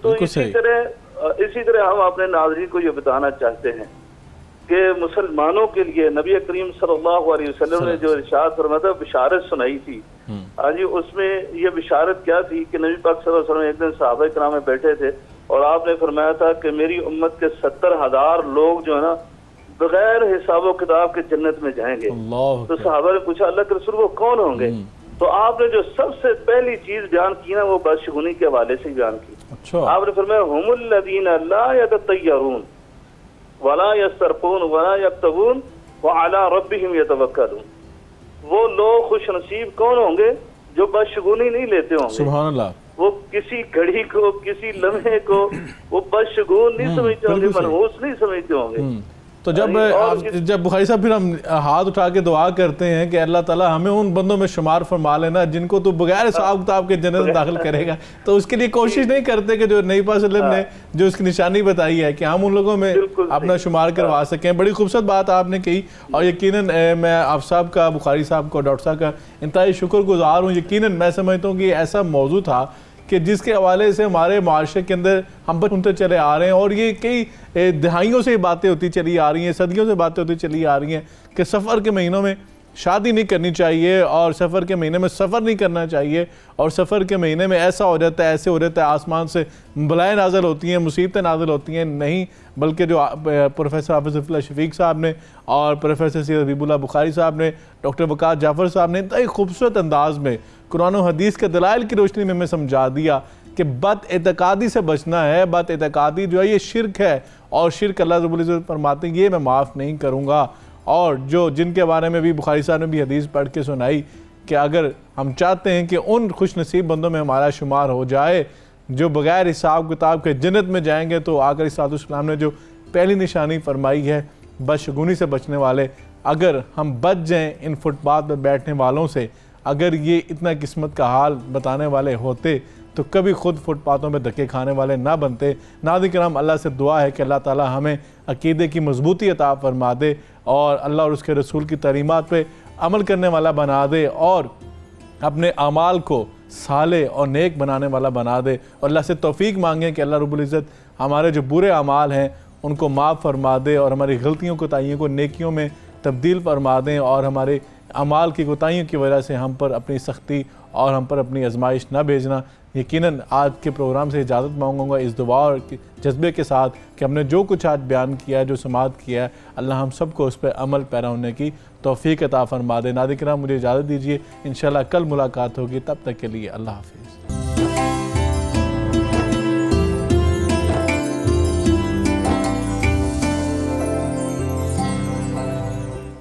تو اسی طرح ہم اپنے ناظرین کو یہ بتانا چاہتے ہیں کہ مسلمانوں کے لیے نبی کریم صلی اللہ علیہ وسلم نے جو ارشاد فرمایا تھا، بشارت سنائی تھی. اس میں یہ بشارت کیا تھی کہ نبی پاک صلی اللہ علیہ وسلم ایک دن صحابہ کرام میں بیٹھے تھے اور آپ نے فرمایا تھا کہ میری امت کے 70,000 لوگ جو ہے نا بغیر حساب و کتاب کے جنت میں جائیں گے. تو صحابہ نے پوچھا اللہ کے رسول وہ کون ہوں گے؟ تو آپ نے جو سب سے پہلی چیز بیان کی نا وہ بدشگونی کے حوالے سے بیان کی. آپ نے فرمایا ہم الذین لا یتطیرون ولا یسترقون ولا یکتبون وعلی ربہم یتوکلون. وہ لوگ خوش نصیب کون ہوں گے جو بدشگونی نہیں لیتے ہوں گے. سبحان اللہ. وہ کسی گھڑی کو، کسی لمحے کو وہ بدشگون نہیں سمجھتے ہوں گے، منحوس نہیں سمجھتے ہوں گے. تو جب بخاری صاحب پھر ہم ہاتھ اٹھا کے دعا کرتے ہیں کہ اللہ تعالیٰ ہمیں ان بندوں میں شمار فرما لینا جن کو تو بغیر حساب کتاب کے جنت میں داخل کرے گا، تو اس کے لیے کوشش نہیں کرتے کہ جو نبی پاک صلی اللہ علیہ وسلم نے جو اس کی نشانی بتائی ہے کہ ہم ان لوگوں میں اپنا شمار کروا سکیں. بڑی خوبصورت بات آپ نے کہی اور یقیناً میں آپ صاحب کا، بخاری صاحب کو، ڈاکٹر صاحب کا انتہائی شکر گزار ہوں. یقیناً میں سمجھتا ہوں کہ یہ ایسا موضوع تھا کہ جس کے حوالے سے ہمارے معاشرے کے اندر ہم سنتے چلے آ رہے ہیں اور یہ کئی دہائیوں سے باتیں ہوتی چلی آ رہی ہیں، صدیوں سے باتیں ہوتی چلی آ رہی ہیں کہ سفر کے مہینوں میں شادی نہیں کرنی چاہیے اور سفر کے مہینے میں سفر نہیں کرنا چاہیے، اور سفر کے مہینے میں ایسا ہو جاتا ہے، ایسے ہو جاتا ہے، آسمان سے بلائیں نازل ہوتی ہیں، مصیبتیں نازل ہوتی ہیں. نہیں، بلکہ جو پروفیسر حافظ ظفر اللہ شفیق صاحب نے اور پروفیسر سید حبیب اللہ بخاری صاحب نے، ڈاکٹر وقاص جعفر صاحب نے انتہائی خوبصورت انداز میں قرآن و حدیث کے دلائل کی روشنی میں ہمیں سمجھا دیا کہ بد اعتقادی سے بچنا ہے. بد اعتقادی جو ہے یہ شرک ہے، اور شرک اللہ رب العزت فرماتے ہیں یہ میں معاف نہیں کروں گا. اور جن کے بارے میں بھی بخاری صاحب نے بھی حدیث پڑھ کے سنائی کہ اگر ہم چاہتے ہیں کہ ان خوش نصیب بندوں میں ہمارا شمار ہو جائے جو بغیر حساب کتاب کے جنت میں جائیں گے، تو آقا صلی اللہ علیہ وسلم نے جو پہلی نشانی فرمائی ہے بدشگونی سے بچنے والے، اگر ہم بچ جائیں ان فٹ پاتھ پہ بیٹھنے والوں سے، اگر یہ اتنا قسمت کا حال بتانے والے ہوتے تو کبھی خود فٹ پاتھوں پہ دھکے کھانے والے نہ بنتے۔ ناظرین کرام، اللہ سے دعا ہے کہ اللہ تعالی ہمیں عقیدے کی مضبوطی عطا فرما دے اور اللہ اور اس کے رسول کی تعلیمات پہ عمل کرنے والا بنا دے اور اپنے اعمال کو صالح اور نیک بنانے والا بنا دے، اور اللہ سے توفیق مانگیں کہ اللہ رب العزت ہمارے جو برے اعمال ہیں ان کو معاف فرما دے اور ہماری غلطیوں کوتاہیوں کو نیکیوں میں تبدیل فرما دیں، اور ہمارے اعمال کی کوتاہیوں کی وجہ سے ہم پر اپنی سختی اور ہم پر اپنی آزمائش نہ بھیجنا۔ یقیناً آج کے پروگرام سے اجازت مانگوں گا اس دعا اور جذبے کے ساتھ کہ ہم نے جو کچھ آج بیان کیا ہے، جو سماعت کیا ہے، اللہ ہم سب کو اس پہ عمل پیرا ہونے کی توفیق عطا فرما دے۔ ناظرین کرام، مجھے اجازت دیجیے، انشاءاللہ کل ملاقات ہوگی، تب تک کے لیے اللہ حافظ۔